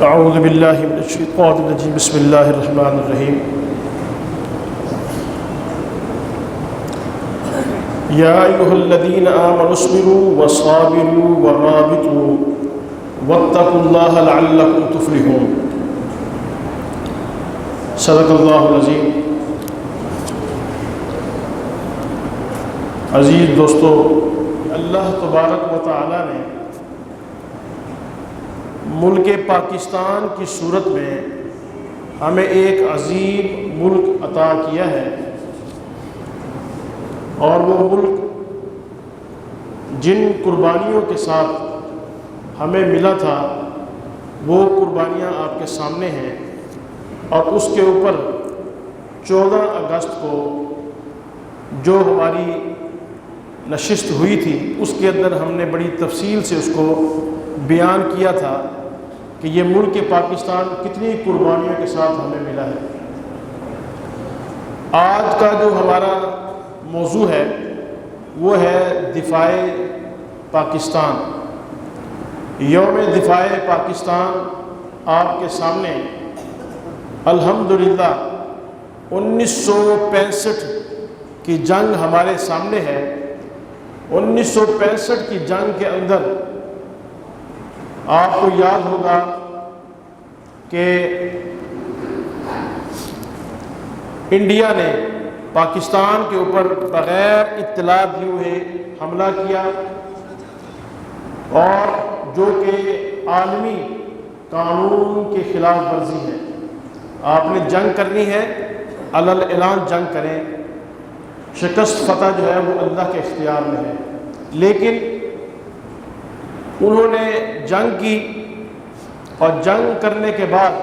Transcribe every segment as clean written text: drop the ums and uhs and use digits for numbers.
اعوذ باللہ من الشیطان الرجیم بسم اللہ الرحمن الرحیم یا ایھا الذین آمنوا اصبروا وصابروا ورابطوا واتقوا اللہ لعلکم تفلحون۔ صدق اللہ العظیم۔ عزیز دوستو، اللہ تبارک و تعالی نے ملک پاکستان کی صورت میں ہمیں ایک عظیم ملک عطا کیا ہے، اور وہ ملک جن قربانیوں کے ساتھ ہمیں ملا تھا وہ قربانیاں آپ کے سامنے ہیں، اور اس کے اوپر 14 اگست کو جو ہماری نشست ہوئی تھی اس کے اندر ہم نے بڑی تفصیل سے اس کو بیان کیا تھا کہ یہ ملک پاکستان کتنی قربانیوں کے ساتھ ہمیں ملا ہے۔ آج کا جو ہمارا موضوع ہے وہ ہے دفاع پاکستان۔ یوم دفاع پاکستان آپ کے سامنے الحمدللہ 1965 کی جنگ ہمارے سامنے ہے۔ 1965 کی جنگ کے اندر آپ کو یاد ہوگا کہ انڈیا نے پاکستان کے اوپر بغیر اطلاع دیے ہوئے حملہ کیا، اور جو کہ عالمی قانون کے خلاف ورزی ہے۔ آپ نے جنگ کرنی ہے، علل اعلان جنگ کریں، شکست فتح جو ہے وہ اللہ کے اختیار میں ہے۔ لیکن انہوں نے جنگ کی، اور جنگ کرنے کے بعد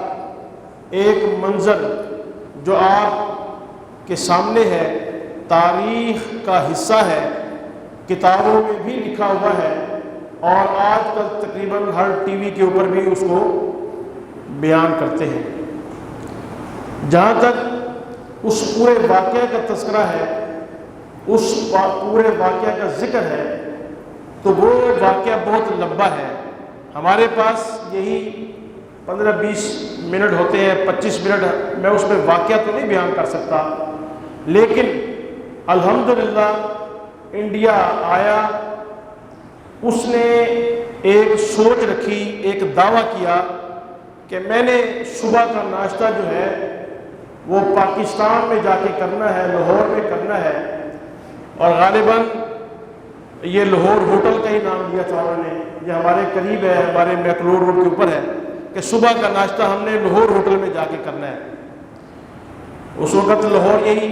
ایک منظر جو آپ کے سامنے ہے، تاریخ کا حصہ ہے، کتابوں میں بھی لکھا ہوا ہے، اور آج کل تقریباً ہر ٹی وی کے اوپر بھی اس کو بیان کرتے ہیں۔ جہاں تک اس پورے واقعہ کا تذکرہ ہے، اس پورے واقعہ کا ذکر ہے، تو وہ واقعہ بہت لمبا ہے۔ ہمارے پاس یہی 15-20 منٹ ہوتے ہیں، 25 منٹ، میں اس میں واقعہ تو نہیں بیان کر سکتا، لیکن الحمدللہ انڈیا آیا، اس نے ایک سوچ رکھی، ایک دعویٰ کیا کہ میں نے صبح کا ناشتہ جو ہے وہ پاکستان میں جا کے کرنا ہے، لاہور میں کرنا ہے، اور غالباً یہ لاہور ہوٹل کا ہی نام لیا تھا انہوں نے، یہ ہمارے قریب ہے، ہمارے میکلور روڈ کے اوپر ہے، کہ صبح کا ناشتہ ہم نے لاہور ہوٹل میں جا کے کرنا ہے۔ اس وقت لاہور یہی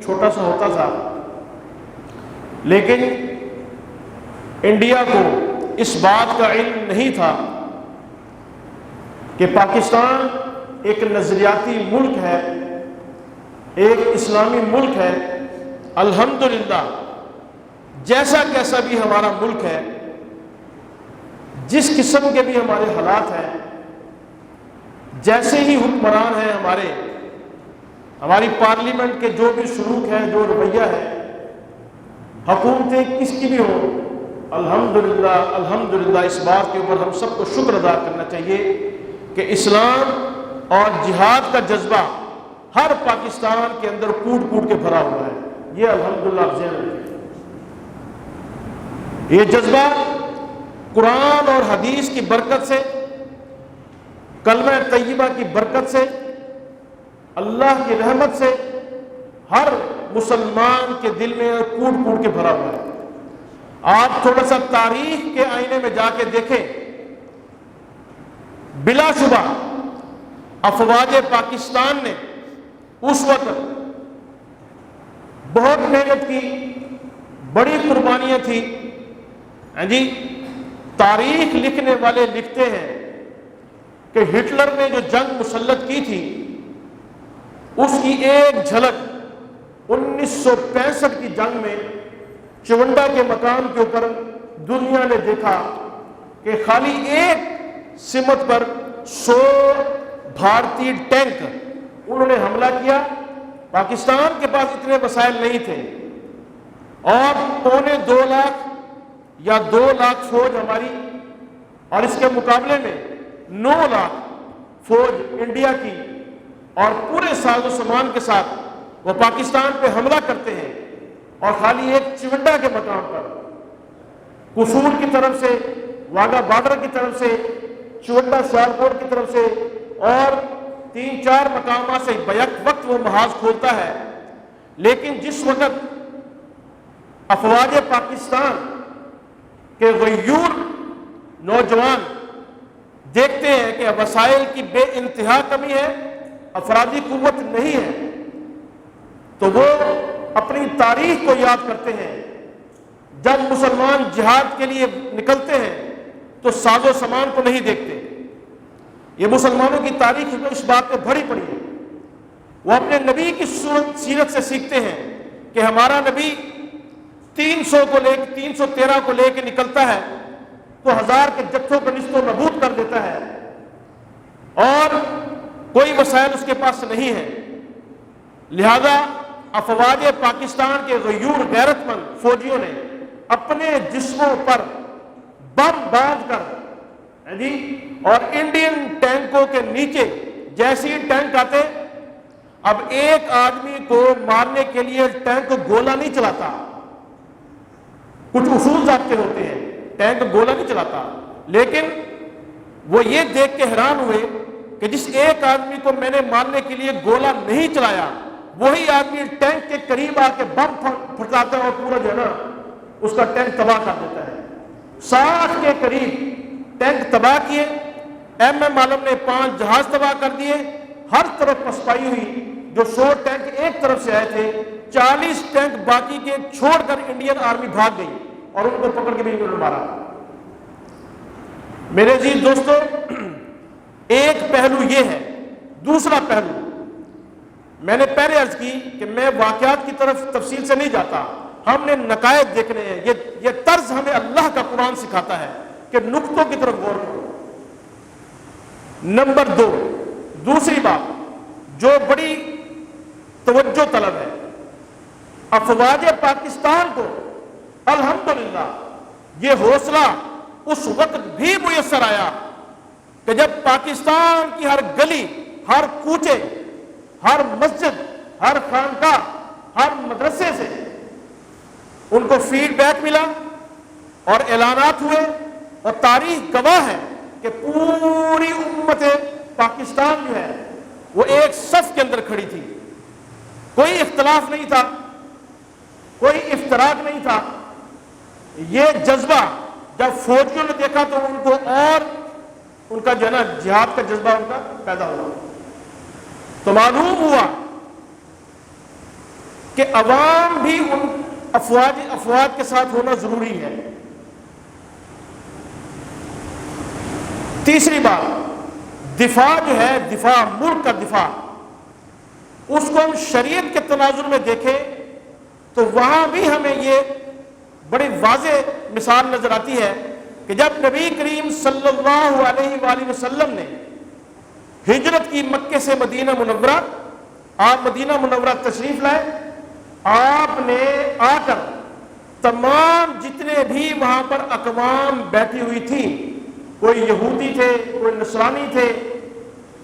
چھوٹا سا ہوتا تھا، لیکن انڈیا کو اس بات کا علم نہیں تھا کہ پاکستان ایک نظریاتی ملک ہے، ایک اسلامی ملک ہے۔ الحمدللہ جیسا کیسا بھی ہمارا ملک ہے، جس قسم کے بھی ہمارے حالات ہیں، جیسے ہی حکمران ہیں ہماری پارلیمنٹ کے جو بھی سلوک ہے، جو رویہ ہے، حکومتیں کس کی بھی ہوں، الحمدللہ اس بات کے اوپر ہم سب کو شکر ادا کرنا چاہیے کہ اسلام اور جہاد کا جذبہ ہر پاکستان کے اندر کوٹ کوٹ کے بھرا ہوا ہے۔ یہ الحمدللہ آپ ذہن رکھیں، یہ جذبہ قرآن اور حدیث کی برکت سے، کلمہ طیبہ کی برکت سے، اللہ کی رحمت سے ہر مسلمان کے دل میں کوٹ کوٹ کے بھرا ہوا ہے۔ آپ تھوڑا سا تاریخ کے آئینے میں جا کے دیکھیں، بلا شبہ افواج پاکستان نے اس وقت بہت محنت کی، بڑی قربانیاں تھی۔ جی تاریخ لکھنے والے لکھتے ہیں کہ ہٹلر نے جو جنگ مسلط کی تھی اس کی ایک جھلک 1965 کی جنگ میں چونڈا کے مقام کے اوپر دنیا نے دیکھا کہ خالی ایک سمت پر 100 بھارتی ٹینک انہوں نے حملہ کیا۔ پاکستان کے پاس اتنے وسائل نہیں تھے، اور 2.25 لاکھ یا 2 لاکھ فوج ہماری، اور اس کے مقابلے میں 9 لاکھ فوج انڈیا کی اور پورے ساز و سامان کے ساتھ وہ پاکستان پہ حملہ کرتے ہیں، اور خالی ایک چونڈا کے مقام پر قصور کی طرف سے، واگا بارڈر کی طرف سے، چونڈا سیالکوٹ کی طرف سے اور 3-4 مقامات سے بیک وقت وہ محاذ کھولتا ہے. لیکن جس وقت افواج پاکستان کے غیور نوجوان دیکھتے ہیں کہ وسائل کی بے انتہا کمی ہے، افرادی قوت نہیں ہے، تو وہ اپنی تاریخ کو یاد کرتے ہیں. جب مسلمان جہاد کے لیے نکلتے ہیں تو ساز و سامان کو نہیں دیکھتے. یہ مسلمانوں کی تاریخ میں اس بات پہ بھری پڑی ہے. وہ اپنے نبی کی سیرت سے سیکھتے ہیں کہ ہمارا نبی 313 کو لے کے نکلتا ہے تو 1000 کے جتھوں کو نیست و نابود کر دیتا ہے، اور کوئی وسائل اس کے پاس نہیں ہے. لہذا افواج پاکستان کے غیور غیرت مند فوجیوں نے اپنے جسموں پر بم باندھ کر اور انڈین ٹینکوں کے نیچے جیسے ہی ٹینک آتے، اب ایک آدمی کو مارنے کے لیے ٹینک گولہ نہیں چلاتا. کچھ اصول ضابطے ہوتے ہیں، ٹینک گولہ نہیں چلاتا. لیکن وہ یہ دیکھ کے حیران ہوئے کہ جس ایک آدمی کو میں نے مارنے کے لیے گولہ نہیں چلایا، وہی آدمی ٹینک کے قریب آ کے بم پھٹاتا ہے اور پورا جو ہے نا اس کا ٹینک تباہ کر دیتا ہے. 60 کے قریب ٹینک تباہ کیے. ایم عالم نے 5 جہاز تباہ کر دیے. ہر طرف پسپائی ہوئی. جو 100 ٹینک ایک طرف سے آئے تھے، 40 ٹینک باقی کے چھوڑ کر انڈین آرمی بھاگ گئی اور ان کو پکڑ کے بھی انہوں نے مارا. میرے عزیز دوستو، ایک پہلو یہ ہے. دوسرا پہلو میں نے پہلے عرض کی کہ میں واقعات کی طرف تفصیل سے نہیں جاتا، ہم نے نقائص دیکھنے ہیں. یہ طرز ہمیں اللہ کا قرآن سکھاتا ہے کہ نقطوں کی طرف غور کرو. نمبر 2، دوسری بات جو بڑی توجہ طلب ہے، افواج پاکستان کو الحمدللہ یہ حوصلہ اس وقت بھی میسر آیا کہ جب پاکستان کی ہر گلی، ہر کوچے، ہر مسجد، ہر خانقاہ، ہر مدرسے سے ان کو فیڈ بیک ملا اور اعلانات ہوئے، اور تاریخ گواہ ہے کہ پوری امت پاکستان جو ہے وہ ایک صف کے اندر کھڑی تھی. کوئی اختلاف نہیں تھا، کوئی افتراق نہیں تھا. یہ جذبہ جب فوجیوں نے دیکھا تو ان کو اور ان کا جو ہے نا جہاد کا جذبہ ان کا پیدا ہوا. تو معلوم ہوا کہ عوام بھی ان افواج کے ساتھ ہونا ضروری ہے. تیسری بات، دفاع جو ہے، دفاع ملک کا دفاع، اس کو ہم شریعت کے تناظر میں دیکھیں تو وہاں بھی ہمیں یہ بڑی واضح مثال نظر آتی ہے کہ جب نبی کریم صلی اللہ علیہ وآلہ وسلم نے ہجرت کی مکے سے مدینہ منورہ، آپ مدینہ منورہ تشریف لائے، آپ نے آ کر تمام جتنے بھی وہاں پر اقوام بیٹھی ہوئی تھی، کوئی یہودی تھے، کوئی نصرانی تھے،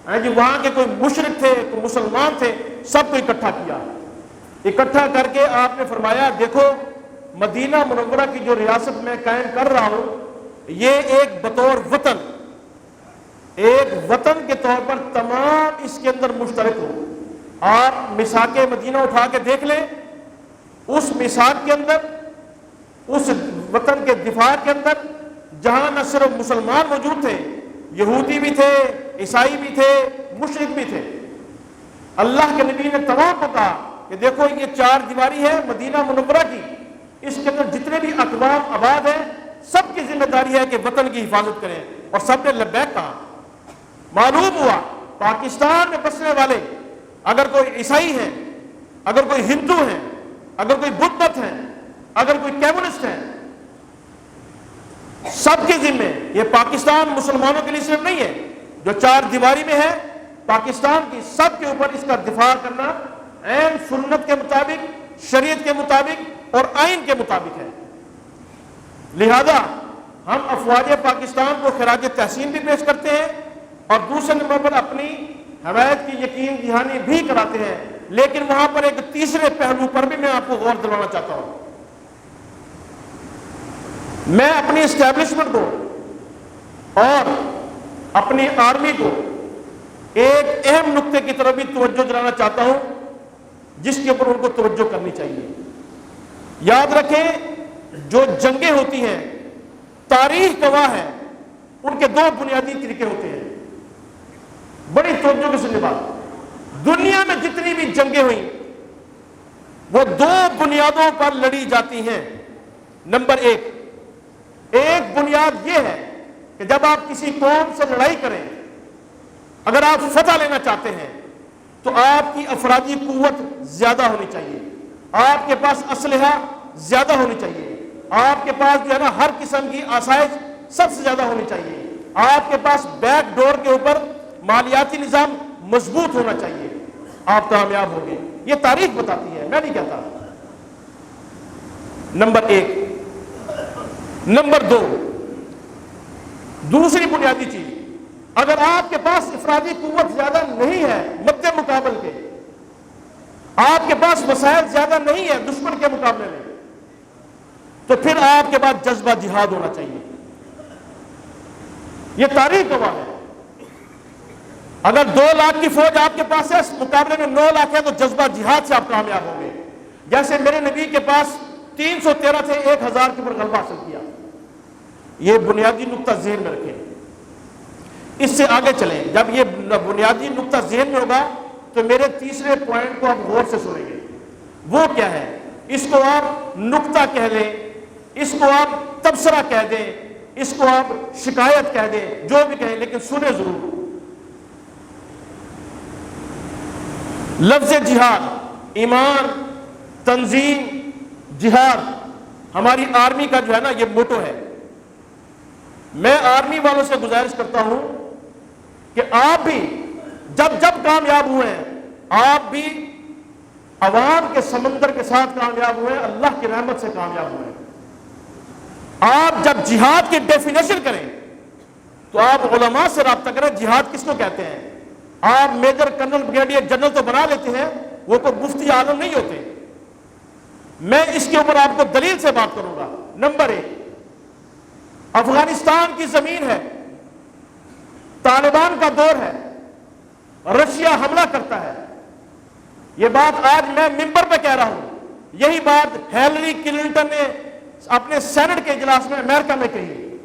وہاں کے کوئی مشرک تھے، کوئی مسلمان تھے، سب کو اکٹھا کیا. اکٹھا کر کے آپ نے فرمایا دیکھو مدینہ منورہ کی جو ریاست میں قائم کر رہا ہوں، یہ ایک بطور وطن، ایک وطن کے طور پر تمام اس کے اندر مشترک ہو. آپ میثاق مدینہ اٹھا کے دیکھ لیں، اس میثاق کے اندر، اس وطن کے دفاع کے اندر جہاں نہ صرف مسلمان موجود تھے، یہودی بھی تھے، عیسائی بھی تھے، مشرک بھی تھے. اللہ کے نبی نے تمام کو کہا کہ دیکھو یہ 4 دیواری ہے مدینہ منورہ کی، اس کے اندر جتنے بھی اقوام آباد ہیں سب کی ذمہ داری ہے کہ وطن کی حفاظت کریں، اور سب نے لبیک کہا. معلوم ہوا پاکستان میں بسنے والے اگر کوئی عیسائی ہیں، اگر کوئی ہندو ہیں، اگر کوئی بدھ مت ہیں، اگر کوئی کمیونسٹ ہیں، سب کے ذمہ یہ پاکستان مسلمانوں کے لیے صرف نہیں ہے جو 4 دیواری میں ہے، پاکستان کی سب کے اوپر اس کا دفاع کرنا عین سنت کے مطابق، شریعت کے مطابق اور آئین کے مطابق ہے. لہذا ہم افواج پاکستان کو خراج تحسین بھی پیش کرتے ہیں اور دوسرے نمبر پر اپنی حمایت کی یقین دہانی بھی کراتے ہیں. لیکن وہاں پر ایک تیسرے پہلو پر بھی میں آپ کو غور دلانا چاہتا ہوں. میں اپنی اسٹیبلشمنٹ کو اور اپنی آرمی کو ایک اہم نقطے کی طرف بھی توجہ دلانا چاہتا ہوں جس کے اوپر ان کو توجہ کرنی چاہیے. یاد رکھیں جو جنگیں ہوتی ہیں تاریخ گواہ ہے ان کے دو بنیادی طریقے ہوتے ہیں. بڑی توجہ کے سننے بات, دنیا میں جتنی بھی جنگیں ہوئیں وہ دو بنیادوں پر لڑی جاتی ہیں. نمبر ایک بنیاد یہ ہے کہ جب آپ کسی قوم سے لڑائی کریں, اگر آپ فتح لینا چاہتے ہیں تو آپ کی افرادی قوت زیادہ ہونی چاہیے, آپ کے پاس اسلحہ زیادہ ہونی چاہیے, آپ کے پاس جو ہے نا ہر قسم کی آسائش سب سے زیادہ ہونی چاہیے, آپ کے پاس بیک ڈور کے اوپر مالیاتی نظام مضبوط ہونا چاہیے, آپ کامیاب ہوں گے. یہ تاریخ بتاتی ہے, میں نہیں کہتا. نمبر 1. نمبر 2, دوسری بنیادی چیز, اگر آپ کے پاس افرادی قوت زیادہ نہیں ہے مد مقابل کے, آپ کے پاس وسائل زیادہ نہیں ہے دشمن کے مقابلے میں, تو پھر آپ کے پاس جذبہ جہاد ہونا چاہیے. یہ تاریخ گواہ ہے. اگر 2 لاکھ کی فوج آپ کے پاس ہے, اس مقابلے میں 9 لاکھ ہے, تو جذبہ جہاد سے آپ کامیاب ہوں گے. جیسے میرے نبی کے پاس 313 تھے, 1000 کے اوپر غلبہ حاصل کیا. یہ بنیادی نقطہ ذہن میں رکھیں. اس سے آگے چلیں. جب یہ بنیادی نقطہ ذہن میں ہوگا تو میرے تیسرے پوائنٹ کو آپ غور سے سنیں گے. وہ کیا ہے؟ اس کو آپ نقطہ کہہ دیں, اس کو آپ تبصرہ کہہ دیں, اس کو آپ شکایت کہہ دیں, جو بھی کہیں, لیکن سنیں ضرور. لفظ جہاد, ایمان, تنظیم, جہاد ہماری آرمی کا جو ہے نا یہ موٹو ہے. میں آرمی والوں سے گزارش کرتا ہوں کہ آپ بھی جب کامیاب ہوئے ہیں, آپ بھی عوام کے سمندر کے ساتھ کامیاب ہوئے, اللہ کی رحمت سے کامیاب ہوئے. آپ جب جہاد کی ڈیفینیشن کریں تو آپ علماء سے رابطہ کریں. جہاد کس کو کہتے ہیں؟ آپ میجر کرنل بریگیڈیئر جنرل تو بنا لیتے ہیں, وہ کوئی مفتی عالم نہیں ہوتے. میں اس کے اوپر آپ کو دلیل سے بات کروں گا. نمبر 1, افغانستان کی زمین ہے, طالبان کا دور ہے, رشیا حملہ کرتا ہے. یہ بات آج میں ممبر پہ کہہ رہا ہوں. یہی بات ہیلری کلنٹن نے اپنے سینٹ کے اجلاس میں امریکہ میں کہی.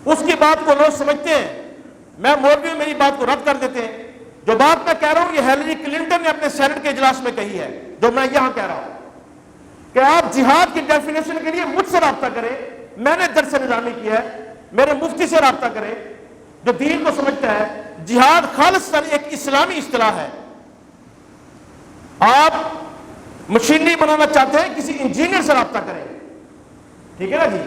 اس کی بات کو لوگ سمجھتے ہیں, میں مولوی میری بات کو رد کر دیتے ہیں. جو بات میں کہہ رہا ہوں یہ ہیلری کلنٹن نے اپنے سینٹ کے اجلاس میں کہی ہے, جو میں یہاں کہہ رہا ہوں کہ آپ جہاد کی ڈیفینیشن کے لیے مجھ سے رابطہ کریں. میں نے درس نظامی کیا ہے, میرے مفتی سے رابطہ کریں جو دین کو سمجھتا ہے. جہاد خالص ایک اسلامی اصطلاح ہے. آپ مشینری بنانا چاہتے ہیں, کسی انجینئر سے رابطہ کریں, ٹھیک ہے نا جی.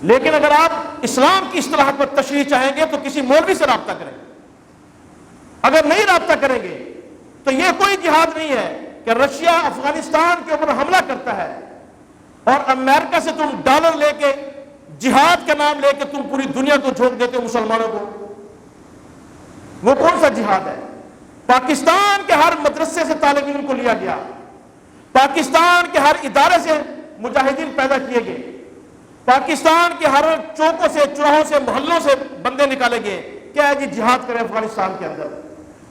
لیکن اگر آپ اسلام کی اصطلاحات پر تشریح چاہیں گے تو کسی مولوی سے رابطہ کریں. اگر نہیں رابطہ کریں گے تو یہ کوئی جہاد نہیں ہے کہ رشیا افغانستان کے اوپر حملہ کرتا ہے اور امریکہ سے تم ڈالر لے کے جہاد کا نام لے کے تم پوری دنیا کو جھونک دیتے ہو مسلمانوں کو. وہ کون سا جہاد ہے؟ پاکستان کے ہر مدرسے سے طالب علم کو لیا گیا, پاکستان کے ہر ادارے سے مجاہدین پیدا کیے گئے, پاکستان کے ہر چوکوں سے, چوراہوں سے, محلوں سے بندے نکالے گئے. کیا ہے جی؟ جہاد کریں افغانستان کے اندر.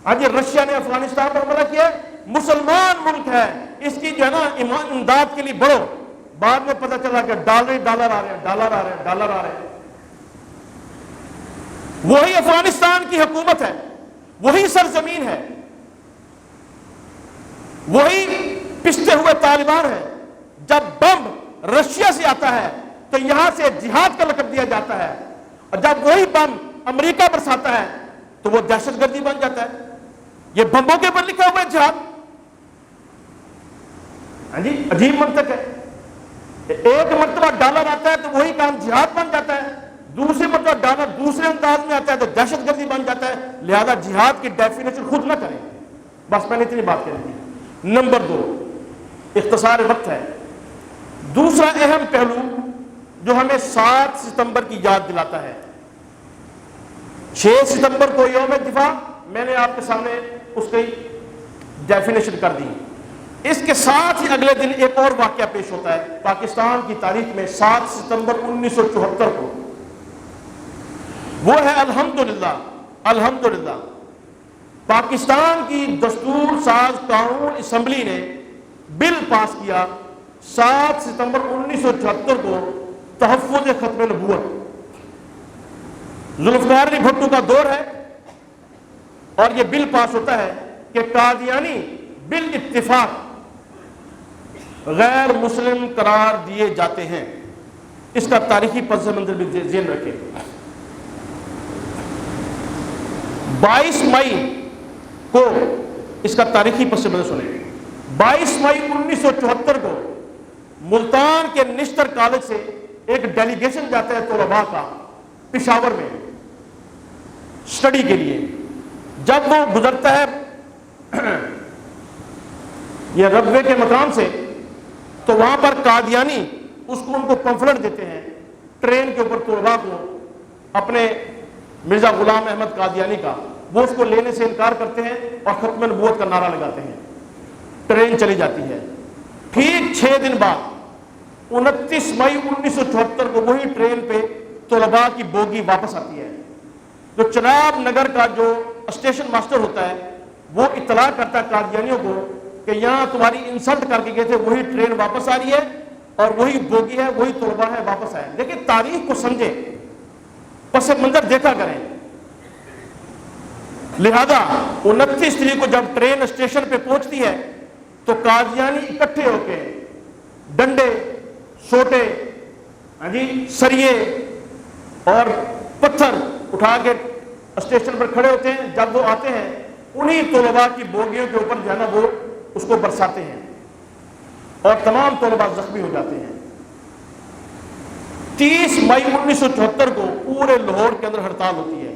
آج رشیا نے افغانستان پر حملہ کیا, مسلمان ملک ہے, اس کی جو ہے نا امداد کے لیے بڑھو. بعد میں پتہ چلا کہ ڈالر آ رہے ہیں. وہی افغانستان کی حکومت ہے, وہی سرزمین ہے, وہی پستے ہوئے طالبان ہے. جب بم رشیا سے آتا ہے تو یہاں سے جہاد کا لقب دیا جاتا ہے, اور جب وہی بم امریکہ برساتا ہے تو وہ دہشت گردی بن جاتا ہے. یہ بمبوں کے اوپر لکھا ہوا ہے جہاد. ہاں جی, عجیب منطق ہے. ایک مرتبہ ڈالر آتا ہے تو وہی کام جہاد بن جاتا ہے, دوسری مرتبہ ڈالر دوسرے انداز میں آتا ہے تو دہشت گردی بن جاتا ہے. لہذا جہاد کی ڈیفینیشن خود نہ کریں. بس میں نے اتنی بات کہی تھی. نمبر 2, اختصار وقت ہے. دوسرا اہم پہلو جو ہمیں 7 ستمبر کی یاد دلاتا ہے, 6 ستمبر کو یوم دفاع، میں نے آپ کے سامنے اس کی ڈیفینیشن کر دی۔ اس کے ساتھ ہی اگلے دن ایک اور واقعہ پیش ہوتا ہے پاکستان کی تاریخ میں 7 ستمبر 1974 کو، وہ ہے الحمدللہ پاکستان کی دستور ساز قانون اسمبلی نے بل پاس کیا 7 ستمبر 1974 کو، تحفظ ختم نبوت۔ ذوالفقار علی بھٹو کا دور ہے اور یہ بل پاس ہوتا ہے کہ قادیانی بالاتفاق غیر مسلم قرار دیے جاتے ہیں۔ اس کا تاریخی پس منظر بھی ذہن رکھیں۔ 22 مئی کو اس کا تاریخی پس منظر سنیں۔ 22 مئی 1974 کو ملتان کے نشتر کالج سے ایک ڈیلیگیشن جاتا ہے طلباء کا پشاور میں اسٹڈی کے لیے۔ جب وہ گزرتا ہے یہ ربوے کے مقام سے تو وہاں پر قادیانی اس کو ان کو پمفلٹ دیتے ہیں ٹرین کے اوپر طلباء کو اپنے مرزا غلام احمد قادیانی کا، وہ اس کو لینے سے انکار کرتے ہیں اور ختم نبوت کا نعرہ لگاتے ہیں۔ ٹرین چلی جاتی ہے۔ ٹھیک 6 دن بعد 29 مئی 1974 کو وہی ٹرین پہ طلباء کی بوگی واپس آتی ہے۔ جو چناب نگر کا جو اسٹیشن ماسٹر ہوتا ہے وہ اطلاع کرتا ہے قادیانیوں کو کہ یہاں تمہاری انسلٹ کر کے گئے تھے، وہی ٹرین واپس آ رہی ہے اور وہی بوگی ہے، وہی طلباء ہے، واپس آئے۔ لیکن تاریخ کو سمجھے، پس منظر دیکھا کریں۔ لہذا 29 تاریخ کو جب ٹرین اسٹیشن پہ پہنچتی ہے تو قادیانی اکٹھے ہو کے ڈنڈے، سوٹے، سریے اور پتھر اٹھا کے اسٹیشن پر کھڑے ہوتے ہیں۔ جب وہ آتے ہیں انہی طلباء کی بوگیوں کے اوپر جو ہے نا وہ اس کو برساتے ہیں اور تمام طلباء زخمی ہو جاتے ہیں۔ 30 مئی 1974 کو پورے لاہور کے اندر ہڑتال ہوتی ہے۔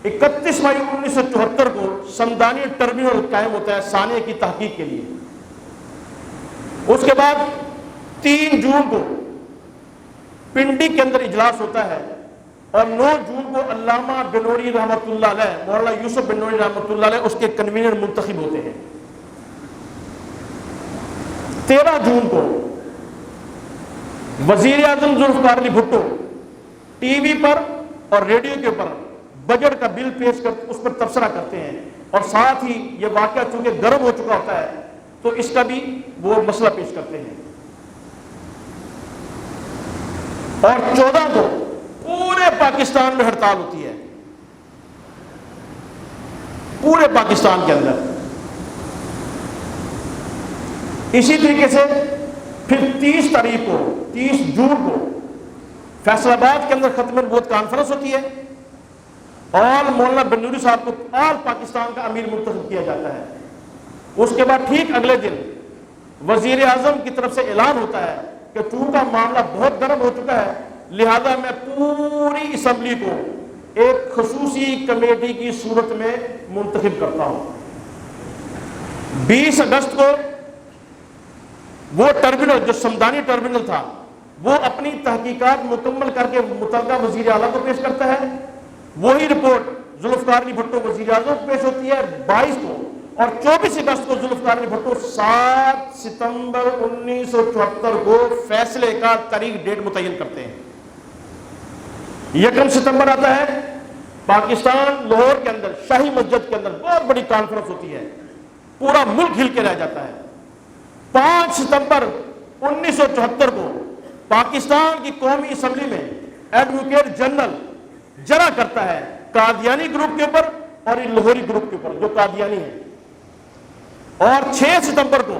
31 مئی 1974 کو سمدانی ٹرمینل قائم ہوتا ہے ثانیہ کی تحقیق کے لیے۔ اس کے بعد 3 جون کو پنڈی کے اندر اجلاس ہوتا ہے اور 9 جون کو علامہ بنوری رحمۃ اللہ علیہ، مولانا یوسف بنوری رحمۃ اللہ علیہ اس کے کنوینر منتخب ہوتے ہیں۔ 13 جون کو وزیر اعظم ذوالفقار علی بھٹو ٹی وی پر اور ریڈیو کے اوپر بجٹ کا بل پیش کر اس پر تبصرہ کرتے ہیں اور ساتھ ہی یہ واقعہ چونکہ گرم ہو چکا ہوتا ہے تو اس کا بھی وہ مسئلہ پیش کرتے ہیں۔ اور 14 کو پورے پاکستان میں ہڑتال ہوتی ہے، پورے پاکستان کے اندر۔ اسی طریقے سے پھر 30 تاریخ کو 30 جون کو فیصل آباد کے اندر ختم نبوت کانفرنس ہوتی ہے اور مولانا بنوری صاحب کو آل پاکستان کا امیر منتخب کیا جاتا ہے۔ اس کے بعد ٹھیک اگلے دن وزیر اعظم کی طرف سے اعلان ہوتا ہے کہ چونکہ معاملہ بہت گرم ہو چکا ہے لہذا میں پوری اسمبلی کو ایک خصوصی کمیٹی کی صورت میں منتخب کرتا ہوں۔ 20 اگست کو وہ ٹرمینل جو سمدانی ٹرمینل تھا وہ اپنی تحقیقات مکمل کر کے متعلقہ وزیر اعلیٰ کو پیش کرتا ہے۔ وہی رپورٹ ذوالفقار علی بھٹو وزیر اعظم کو پیش ہوتی ہے 22 کو، اور 24 اگست کو ذوالفقار علی بھٹو 7 ستمبر 1974 کو فیصلے کا تاریخ ڈیٹ متعین کرتے ہیں۔ 1 ستمبر آتا ہے، پاکستان لاہور کے اندر شاہی مسجد کے اندر بہت بڑی کانفرنس ہوتی ہے، پورا ملک ہل کے رہ جاتا ہے۔ 5 ستمبر 1974 کو پاکستان کی قومی اسمبلی میں ایڈوکیٹ جنرل جرا کرتا ہے قادیانی گروپ کے اوپر اور لاہوری گروپ کے اوپر جو قادیانی ہے۔ اور 6 ستمبر کو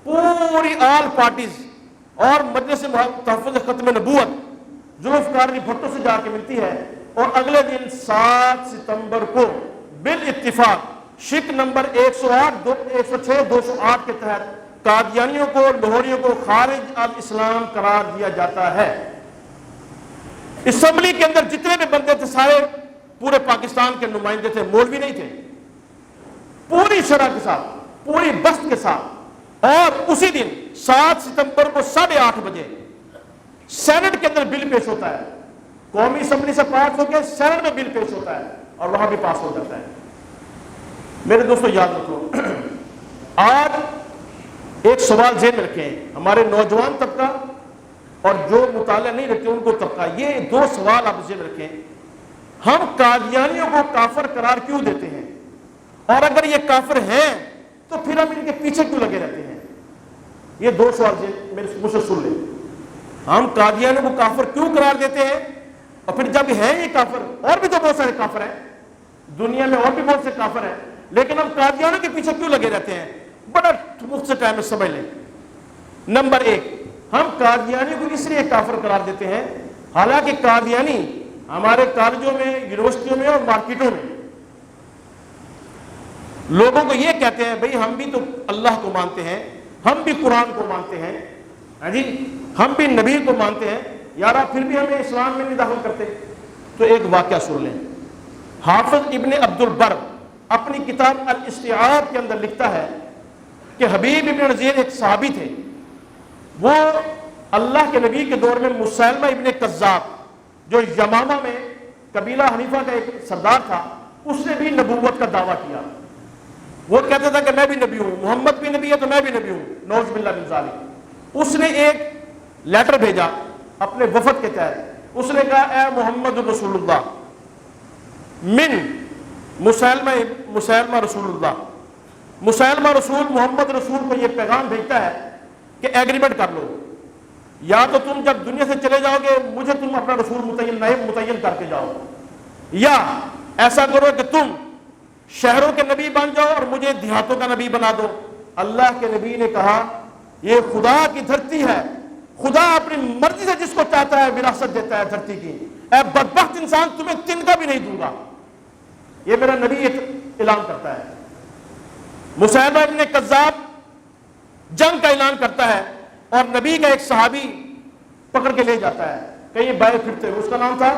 پوری آل پارٹیز اور مجلس تحفظ ختم نبوت ذوالفقار علی بھٹو سے جا کے ملتی ہے اور اگلے دن 7 ستمبر کو بالاتفاق شک نمبر 106-208 کے تحت قادیانیوں کو لاہوریوں کو خارج الاسلام قرار دیا جاتا ہے۔ اسمبلی کے اندر جتنے بھی بندے تھے سارے پورے پاکستان کے نمائندے تھے، مولوی نہیں تھے، پوری شرح کے ساتھ، پوری بست کے ساتھ۔ اور اسی دن 7 ستمبر کو 8:30 بجے سینٹ کے اندر بل پیش ہوتا ہے قومی اسمبلی سے پاس ہو کے سینٹ میں بل پیش ہوتا ہے اور وہاں بھی پاس ہو جاتا ہے۔ میرے دوستو یاد رکھو، آج ایک سوال ذہن میں رکھیں، ہمارے نوجوان طبقہ اور جو مطالعہ نہیں رکھتے ان کو طبقہ، یہ دو سوال آپ ذہن رکھیں، ہم قادیانیوں کو کافر قرار کیوں دیتے ہیں؟ اور اگر یہ کافر ہیں تو پھر ہم ان کے پیچھے کیوں لگے رہتے ہیں؟ یہ دو سوال مجھ سے سن لیں۔ ہم قادیانیوں کو کافر کیوں قرار دیتے ہیں؟ اور پھر جب ہیں یہ کافر، اور بھی تو بہت سارے کافر ہیں دنیا میں، اور بھی بہت سے کافر ہیں، لیکن ہم قادیانیوں کے پیچھے کیوں لگے رہتے ہیں؟ بڑا مختصر ٹائم میں سمجھ لیں۔ نمبر ایک، ہم قادیانیوں کو اس لیے کافر قرار دیتے ہیں، حالانکہ قادیانی ہمارے کالجوں میں، یونیورسٹیوں میں اور مارکیٹوں میں لوگوں کو یہ کہتے ہیں بھئی ہم بھی تو اللہ کو مانتے ہیں، ہم بھی قرآن کو مانتے ہیں، ہاں جی ہم بھی نبی کو مانتے ہیں، یار آپ پھر بھی ہمیں اسلام میں نہیں داخل کرتے۔ تو ایک واقعہ سن لیں، حافظ ابن عبد البر اپنی کتاب الاستیعاب کے اندر لکھتا ہے کہ حبیب ابن نذیر ایک صحابی تھے، وہ اللہ کے نبی کے دور میں مسیلمہ ابن کذاب جو یمامہ میں قبیلہ حنیفہ کا ایک سردار تھا، اس نے بھی نبوت کا دعویٰ کیا۔ وہ کہتا تھا کہ میں بھی نبی ہوں، محمد بھی نبی ہے تو میں بھی نبی ہوں، نعوذ باللہ من ذالک۔ اس نے ایک لیٹر بھیجا اپنے وفد کے تحت، اس نے کہا اے محمد رسول اللہ من مسیلمہ رسول اللہ، مسیلمہ رسول محمد رسول کو یہ پیغام بھیجتا ہے کہ ایگریمنٹ کر لو، یا تو تم جب دنیا سے چلے جاؤ گے مجھے تم اپنا رسول متعین کر کے جاؤ، یا ایسا کرو کہ تم شہروں کے نبی بن جاؤ اور مجھے دیہاتوں کا نبی بنا دو۔ اللہ کے نبی نے کہا یہ خدا کی دھرتی ہے، خدا اپنی مرضی سے جس کو چاہتا ہے وراثت دیتا ہے دھرتی کی، اے بدبخت انسان تمہیں تنکا بھی نہیں دوں گا، یہ میرا نبی اعلان کرتا ہے۔ مسیلمہ ابن کذاب جنگ کا اعلان کرتا ہے اور نبی کا ایک صحابی پکڑ کے لے جاتا ہے، کہیں بائیں پھرتے ہوئے، اس کا نام تھا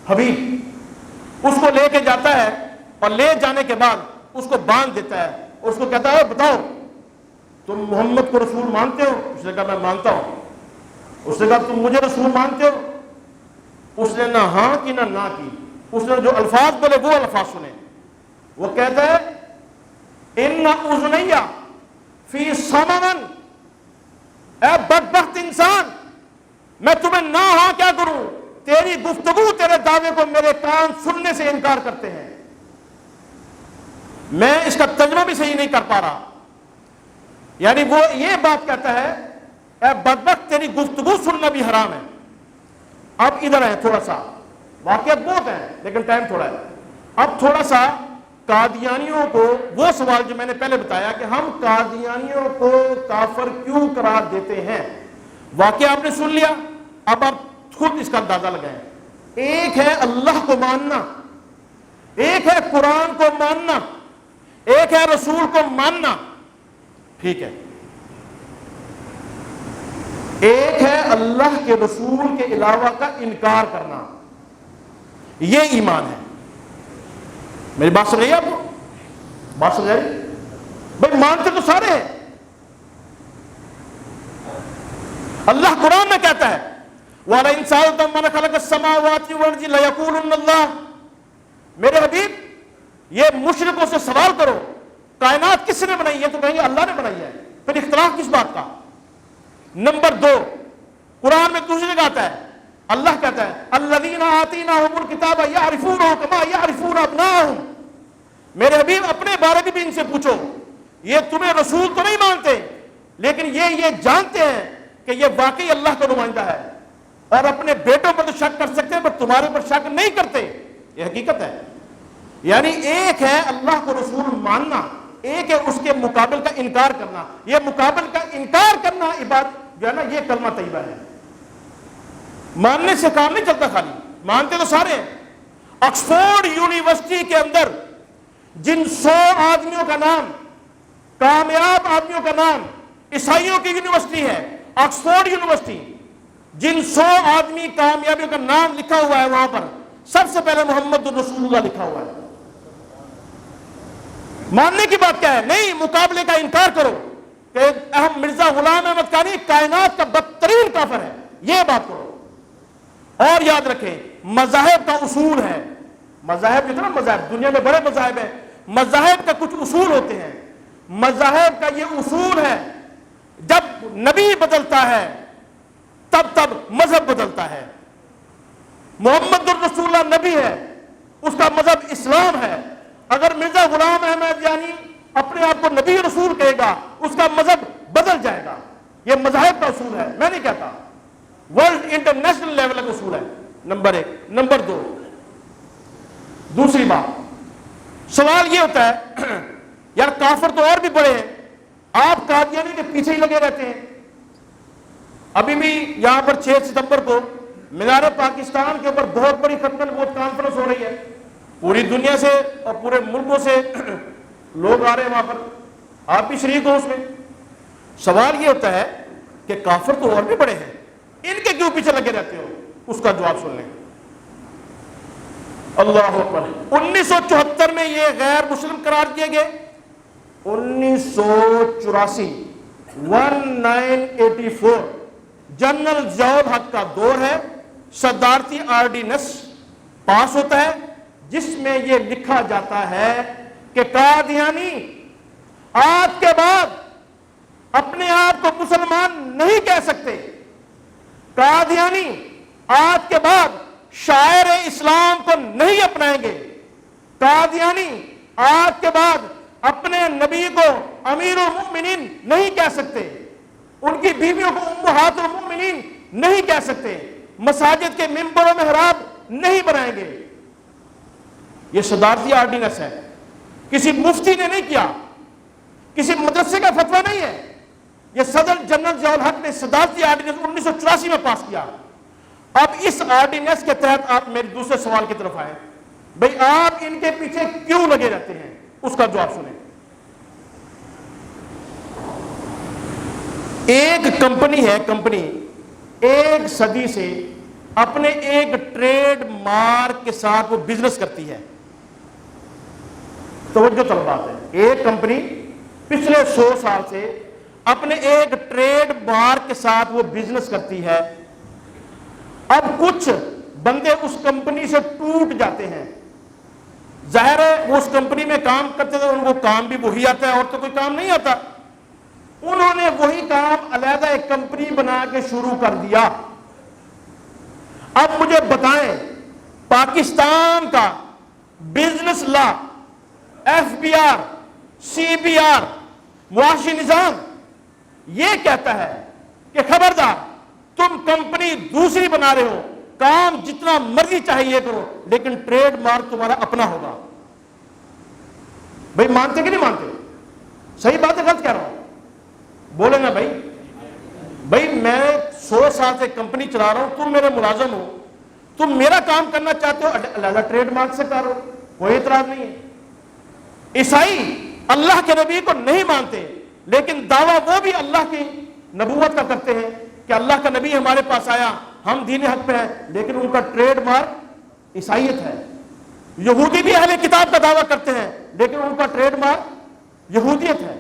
حبیب، اس کو لے کے جاتا ہے اور لے جانے کے بعد اس کو باندھ دیتا ہے، اس کو کہتا ہے بتاؤ تم محمد کو رسول مانتے ہو؟ اس نے کہا میں مانتا ہوں۔ اس نے کہا تم مجھے رسول مانتے ہو؟ اس نے نہ ہاں کی نہ کی، اس نے جو الفاظ بولے وہ الفاظ سنے۔ وہ کہتا ہے ان اذنیہ فی صمم، اے بدبخت انسان میں تمہیں نہ ہاں کیا کروں، تیری گفتگو تیرے دعوے کو میرے کان سننے سے انکار کرتے ہیں، میں اس کا ترجمہ بھی صحیح نہیں کر پا رہا۔ یعنی وہ یہ بات کہتا ہے اے بدبخت تیری گفتگو سننا بھی حرام ہے۔ اب ادھر ہے تھوڑا سا، واقعات بہت ہیں لیکن ٹائم تھوڑا ہے، اب تھوڑا سا قادیانیوں کو وہ سوال جو میں نے پہلے بتایا کہ ہم قادیانیوں کو کافر کیوں قرار دیتے ہیں، واقعہ آپ نے سن لیا، اب آپ خود اس کا اندازہ لگائیں۔ ایک ہے اللہ کو ماننا، ایک ہے قرآن کو ماننا، ایک ہے رسول کو ماننا، ٹھیک ہے، ایک ہے اللہ کے رسول کے علاوہ کا انکار کرنا، یہ ایمان ہے۔ میری بات سن رہی ہے آپ کو؟ بات سن رہی؟ بھائی مانتے تو سارے ہیں، اللہ قرآن میں کہتا ہے وَلَئِن سَأَلْتَهُم مَّنْ خَلَقَ السَّمَاوَاتِ وَالْأَرْضَ لَيَقُولُنَّ اللَّهُ، میرے حبیب یہ مشرکوں سے سوال کرو کائنات کس نے بنائی ہے، تو کہیں گے اللہ نے بنائی ہے، پھر اختلاف کس بات کا؟ نمبر دو، قرآن میں دوسری جگہ آتا ہے، اللہ کہتا ہے الذین آتیناہم الکتاب یعرفونہ کما یعرفون ابناءہم، میرے حبیب اپنے بارے میں بھی ان سے پوچھو، یہ تمہیں رسول تو نہیں مانتے لیکن یہ جانتے ہیں کہ یہ واقعی اللہ کا نمائندہ ہے، اور اپنے بیٹوں پر تو شک کر سکتے ہیں پر تمہارے پر شک نہیں کرتے، یہ حقیقت ہے۔ یعنی ایک ہے اللہ کو رسول ماننا، ایک ہے اس کے مقابل کا انکار کرنا، یہ مقابل کا انکار کرنا عبادت جو ہے نا، یہ کلمہ طیبہ ہے۔ ماننے سے کام نہیں چلتا، خالی مانتے تو سارے ہیں۔ آکسفورڈ یونیورسٹی کے اندر جن 100 آدمیوں کا نام، کامیاب آدمیوں کا نام، عیسائیوں کی یونیورسٹی ہے آکسفورڈ یونیورسٹی، جن 100 آدمی کامیابیوں کا نام لکھا ہوا ہے وہاں پر سب سے پہلے محمد رسول اللہ لکھا ہوا ہے۔ ماننے کی بات کیا ہے؟ نہیں، مقابلے کا انکار کرو کہ احمد مرزا غلام احمد قادری کائنات کا بدترین کافر ہے، یہ بات کرو۔ اور یاد رکھیں مذاہب کا اصول ہے، مذاہب جتنا مذاہب دنیا میں بڑے مذاہب ہیں، مذاہب کا کچھ اصول ہوتے ہیں، مذاہب کا یہ اصول ہے جب نبی بدلتا ہے تب مذہب بدلتا ہے۔ محمد الرسول اللہ نبی ہے، اس کا مذہب اسلام ہے۔ اگر مرزا غلام احمد یعنی اپنے آپ کو نبی رسول کہے گا اس کا مذہب بدل جائے گا۔ یہ مذاہب کا اصول ہے، میں نہیں کہتا، ورلڈ انٹرنیشنل لیول کا اصول ہے، نمبر 1۔ نمبر 2، دوسری بات، سوال یہ ہوتا ہے یار کافر تو اور بھی بڑے ہیں، آپ قادیانی کے پیچھے ہی لگے رہتے ہیں۔ ابھی بھی یہاں پر 6 ستمبر کو مینار پاکستان کے اوپر بہت بڑی ختم نبوت کانفرنس ہو رہی ہے، پوری دنیا سے اور پورے ملکوں سے لوگ آ رہے ہیں وہاں پر، آپ بھی شریک ہو اس میں۔ سوال یہ ہوتا ہے کہ کافر تو اور بھی بڑے ہیں، ان کے کیوں پیچھے لگے رہتے ہو؟ اس کا جواب سن لیں۔ اللہ اکبر۔ 1974 میں یہ غیر مسلم قرار کیے گئے، 1984 1984 جنرل ضیاء الحق کا دور ہے، صدارتی آرڈیننس پاس ہوتا ہے جس میں یہ لکھا جاتا ہے کہ قادیانی آج کے بعد اپنے آپ کو مسلمان نہیں کہہ سکتے، قادیانی آج کے بعد شاعر اسلام کو نہیں اپنائیں گے، قادیانی آج کے بعد اپنے نبی کو امیر المؤمنین نہیں کہہ سکتے، ان کی بیویوں کو امہات المؤمنین نہیں کہہ سکتے، مساجد کے منبر و محراب نہیں بنائیں گے۔ یہ صدارتی آرڈیننس ہے، کسی مفتی نے نہیں کیا، کسی مدرسے کا فتویٰ نہیں ہے، یہ صدر جنرل ضیاء الحق نے صدارتی آرڈیننس 1984 میں پاس کیا۔ اب اس آرڈیننس کے تحت آپ میرے دوسرے سوال کی طرف آئیں، بھئی آپ ان کے پیچھے کیوں لگے رہتے ہیں؟ اس کا جواب سنیں۔ ایک کمپنی ہے، کمپنی 1 صدی سے اپنے ایک ٹریڈ مارک کے ساتھ وہ بزنس کرتی ہے۔ توجہ طلب بات ہے، ایک کمپنی پچھلے 100 سال سے اپنے ایک ٹریڈ مارک کے ساتھ وہ بزنس کرتی ہے۔ اب کچھ بندے اس کمپنی سے ٹوٹ جاتے ہیں، ظاہر ہے وہ اس کمپنی میں کام کرتے تھے، ان کو کام بھی وہی آتا ہے اور تو کوئی کام نہیں آتا، انہوں نے وہی کام علیحدہ ایک کمپنی بنا کے شروع کر دیا۔ اب مجھے بتائیں پاکستان کا بزنس لا، FBR، CBR، معاشی نظام یہ کہتا ہے کہ خبردار تم کمپنی دوسری بنا رہے ہو، کام جتنا مرضی چاہیے کرو لیکن ٹریڈ مارک تمہارا اپنا ہوگا۔ بھائی مانتے کہ نہیں مانتے؟ صحیح بات ہے غلط کہہ رہا ہوں؟ بولے نا بھائی۔ بھائی میں 100 سال سے کمپنی چلا رہا ہوں، تم میرے ملازم ہو، تم میرا کام کرنا چاہتے ہو علیحدہ ٹریڈ مارک سے کرو، کوئی اعتراض نہیں ہے۔ عیسائی اللہ کے نبی کو نہیں مانتے لیکن دعویٰ وہ بھی اللہ کی نبوت کا کرتے ہیں کہ اللہ کا نبی ہمارے پاس آیا، ہم دین حق پہ ہیں، لیکن ان کا ٹریڈ مارک عیسائیت ہے۔ یہودی بھی اہل کتاب کا دعویٰ کرتے ہیں لیکن ان کا ٹریڈ مارک یہودیت ہے۔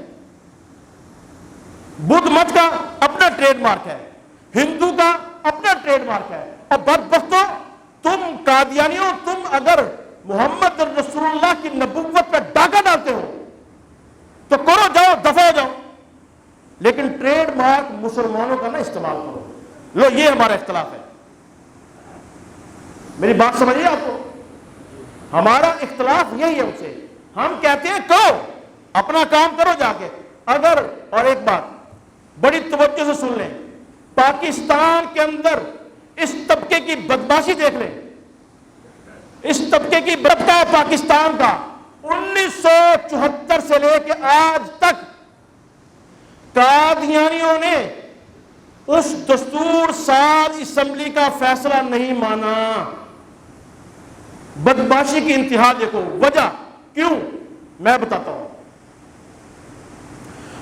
بدھ مت کا اپنا ٹریڈ مارک ہے، ہندو کا اپنا ٹریڈ مارک ہے۔ اور بدبختو تم قادیانیوں، تم اگر محمد رسول اللہ کی نبوت پہ ڈاکہ ڈالتے ہو تو کرو، جاؤ، دفع ہو جاؤ، لیکن ٹریڈ مارک مسلمانوں کا نہ استعمال کرو۔ لو یہ ہمارا اختلاف ہے، میری بات سمجھیے آپ کو، ہمارا اختلاف یہی ہے ان سے۔ ہم کہتے ہیں کرو، اپنا کام کرو جا کے۔ اگر، اور ایک بات بڑی توجہ سے سن لیں، پاکستان کے اندر اس طبقے کی بدماشی دیکھ لیں، اس طبقے کی بربتا ہے پاکستان کا 1974 سے لے کے آج تک قادیانیوں نے اس دستور ساز اسمبلی کا فیصلہ نہیں مانا۔ بدماشی کی انتہا دیکھو، وجہ کیوں میں بتاتا ہوں۔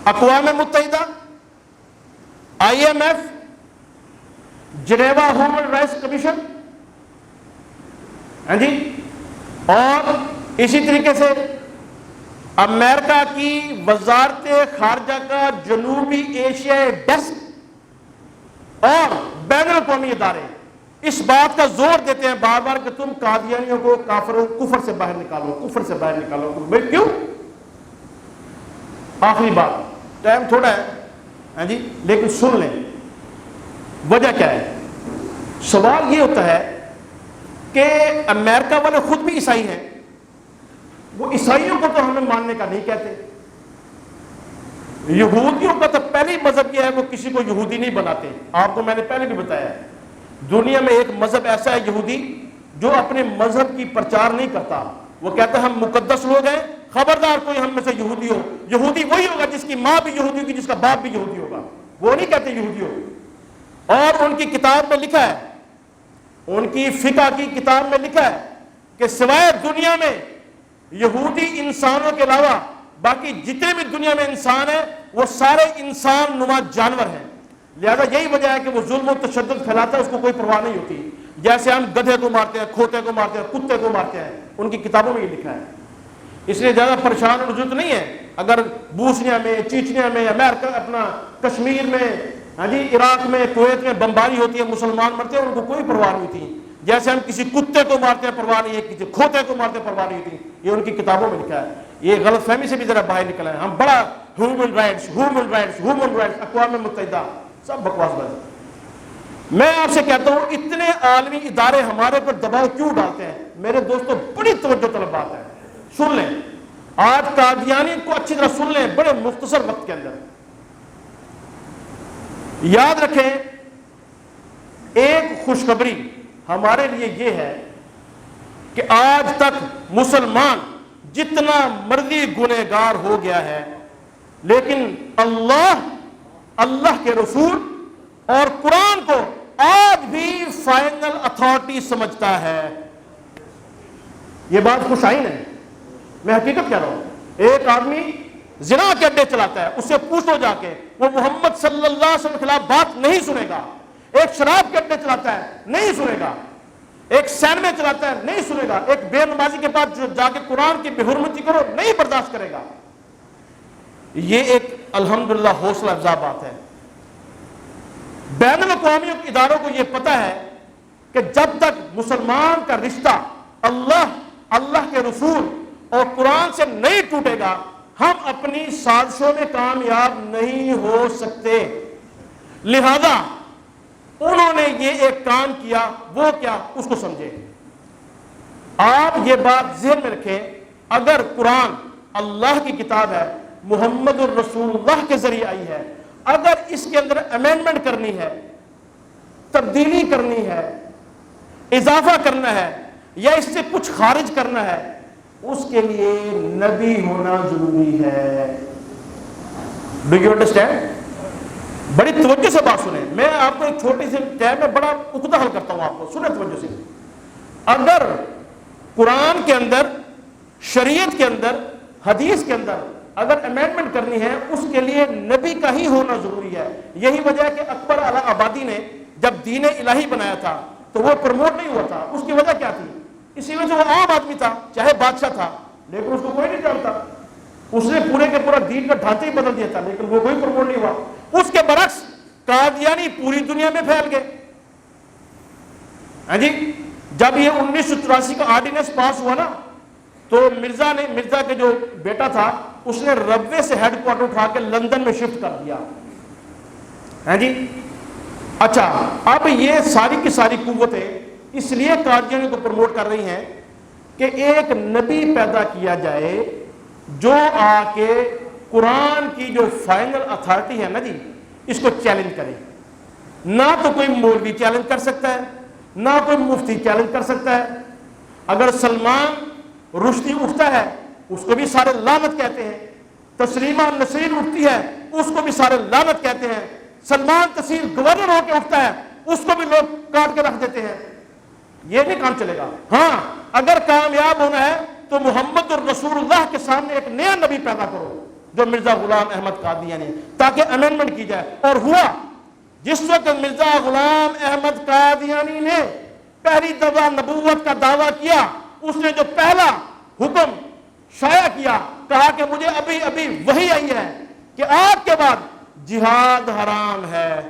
اقوام متحدہ، IMF، Geneva human rights commission, ہاں جی، اور اسی طریقے سے امریکہ کی وزارت خارجہ کا جنوبی ایشیا ڈیسک اور بین الاقوامی ادارے، اس بات کا زور دیتے ہیں بار بار کہ تم قادیانیوں کو کفر سے باہر نکالو، کفر سے باہر نکالو. بھائی کیوں؟ آخری بات، ٹائم تھوڑا ہے ہاں جی، لیکن سن لیں وجہ کیا ہے. سوال یہ ہوتا ہے کہ امریکہ والے خود بھی عیسائی ہیں، وہ عیسائیوں کو تو ہمیں ماننے کا نہیں کہتے. یہودیوں کا تو پہلی مذہب یہ ہے وہ کسی کو یہودی نہیں بناتے. آپ کو میں نے پہلے بھی بتایا ہے دنیا میں ایک مذہب ایسا ہے یہودی جو اپنے مذہب کی پرچار نہیں کرتا. وہ کہتا ہے ہم مقدس لوگ ہیں، خبردار کوئی ہم میں سے یہودی ہو. یہودی وہی ہوگا جس کی ماں بھی یہودی ہوگی، جس کا باپ بھی یہودی ہوگا. وہ نہیں کہتے یہودی ہو. اور ان کی کتاب میں لکھا ہے، ان کی فقہ کی کتاب میں لکھا ہے کہ سوائے دنیا میں یہودی انسانوں کے علاوہ باقی جتنے بھی دنیا میں انسان ہیں وہ سارے انسان نما جانور ہیں. لہذا یہی وجہ ہے کہ وہ ظلم و تشدد پھیلاتا ہے، اس کو کوئی پرواہ نہیں ہوتی. جیسے ہم گدھے کو مارتے ہیں، کھوتے کو مارتے ہیں، کتے کو مارتے ہیں، ان کی کتابوں میں یہ لکھا ہے. اس لیے زیادہ پریشان ہونے کی ضرورت نہیں ہے. اگر بوسنیا میں، چیچنیا میں، امریکہ اپنا کشمیر میں، ہاں جی عراق میں، کویت میں بمباری ہوتی ہے، مسلمان مرتے ہیں، ان کو کوئی پرواہ نہیں ہوتی. جیسے ہم کسی کتے کو مارتے ہیں پرواہ نہیں ہے، کسی کھوتے کو مارتے ہیں پرواہ نہیں ہوتی. یہ ان کی کتابوں میں لکھا ہے. یہ غلط فہمی سے بھی ذرا باہر نکلا ہے. ہم بڑا human rights, human rights, human rights, اقوام متحدہ، سب بکواس بات. میں آپ سے کہتا ہوں اتنے عالمی ادارے ہمارے پر دباؤ کیوں ڈالتے ہیں؟ میرے دوستوں بڑی توجہ طلب بات ہے، سن لیں. آج قادیانی کو اچھی طرح سن لیں بڑے مختصر وقت کے اندر. یاد رکھیں ایک خوشخبری ہمارے لیے یہ ہے کہ آج تک مسلمان جتنا مرضی گنہگار ہو گیا ہے لیکن اللہ کے رسول اور قرآن کو آج بھی فائنل اتھارٹی سمجھتا ہے. یہ بات خوش آئین ہے، میں حقیقت کہہ رہا ہوں. ایک آدمی زنا کے اڈے چلاتا ہے، اس سے پوچھو جا کے، وہ محمد صلی اللہ علیہ وسلم کے خلاف بات نہیں سنے گا. ایک شراب کے اڈے چلاتا ہے، نہیں سنے گا. ایک سینمے چلاتا ہے، نہیں سنے گا. ایک بے نمازی کے پاس جو جا کے قرآن کی بے حرمتی کرو، نہیں برداشت کرے گا. یہ ایک الحمدللہ حوصلہ افزا بات ہے. بین الاقوامی اداروں کو یہ پتہ ہے کہ جب تک مسلمان کا رشتہ اللہ کے رسول اور قرآن سے نہیں ٹوٹے گا ہم اپنی سازشوں میں کامیاب نہیں ہو سکتے. لہذا انہوں نے یہ ایک کام کیا، وہ کیا، اس کو سمجھے. آپ یہ بات ذہن میں رکھیں، اگر قرآن اللہ کی کتاب ہے، محمد الرسول اللہ کے ذریعے آئی ہے، اگر اس کے اندر امینڈمنٹ کرنی ہے، تبدیلی کرنی ہے، اضافہ کرنا ہے یا اس سے کچھ خارج کرنا ہے، اس کے لیے نبی ہونا ضروری ہے. Do you understand? بڑی توجہ سے بات سنیں. میں آپ کو ایک چھوٹی سی ٹائم میں بڑا عقدہ حل کرتا ہوں، آپ کو سنیں توجہ سے. اگر قرآن کے اندر، شریعت کے اندر، حدیث کے اندر اگر امینڈمنٹ کرنی ہے اس کے لیے نبی کا ہی ہونا ضروری ہے. یہی وجہ ہے کہ اکبر اعلی آبادی نے جب دین الہی بنایا تھا تو وہ پروموٹ نہیں ہوا تھا. اس کی وجہ کیا تھی؟ اسی وجہ وہ عام آدمی تھا، چاہے بادشاہ تھا، لیکن اس کو کوئی نہیں جانتا. اس نے پورے کے پورا دین کا ڈھانچہ ہی بدل دیا تھا، لیکن وہ کوئی پروموٹ نہیں ہوا. اس کے برعکس قادیانی پوری دنیا میں پھیل گئے. ہاں جی، جب یہ 1984 کا آرڈیننس پاس ہوا نا تو مرزا کے جو بیٹا تھا اس نے ربوے سے ہیڈ کوارٹر اٹھا کے لندن میں شفٹ کر دیا. ہاں جی، اچھا اب یہ ساری کی ساری قوتیں اس لیے قادیانی کو پروموٹ کر رہی ہیں کہ ایک نبی پیدا کیا جائے جو آ کے قرآن کی جو فائنل اتھارٹی ہے نا جی اس کو چیلنج کرے. نہ تو کوئی مولوی چیلنج کر سکتا ہے، نہ کوئی مفتی چیلنج کر سکتا ہے. اگر سلمان رشدی اٹھتا ہے اس کو بھی سارے لعنت کہتے ہیں. تسلیمہ نسرین اٹھتی ہے اس کو بھی سارے لعنت کہتے ہیں. سلمان تحصیل گورنر ہو کے اٹھتا ہے اس کو بھی لوگ کاٹ کے رکھ دیتے ہیں. یہ نہیں کام چلے گا. ہاں اگر کامیاب ہونا ہے تو محمد الرسول اللہ کے سامنے ایک نیا نبی پیدا کرو جو مرزا غلام احمد قادیانی، تاکہ امینڈمنٹ کی جائے. اور ہوا جس وقت مرزا غلام احمد قادیانی نے پہلی دفعہ نبوت کا دعویٰ کیا، اس نے جو پہلا حکم شائع کیا، کہا کہ مجھے ابھی وحی آئی ہے کہ آپ کے بعد جہاد حرام ہے.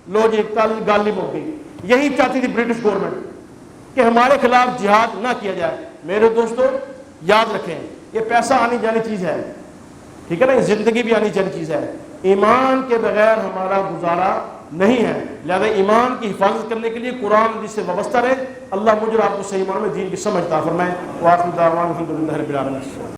لو جی کل غالب ہو گئی. یہی چاہتی تھی برٹش گورنمنٹ کہ ہمارے خلاف جہاد نہ کیا جائے۔ میرے دوستو یاد رکھیں، یہ پیسہ آنی جانی چیز ہے، ٹھیک ہے نا، زندگی بھی آنی جانی چیز ہے، ایمان کے بغیر ہمارا گزارا نہیں ہے۔ لہذا ایمان کی حفاظت کرنے کے لیے قرآن حدیث سے وابستہ رہے۔ اللہ مجھے اور آپ کو صحیح معنوں میں دین کی سمجھ عطا فرمائے۔ وآخر دعوانا الحمدللہ رب العالمین۔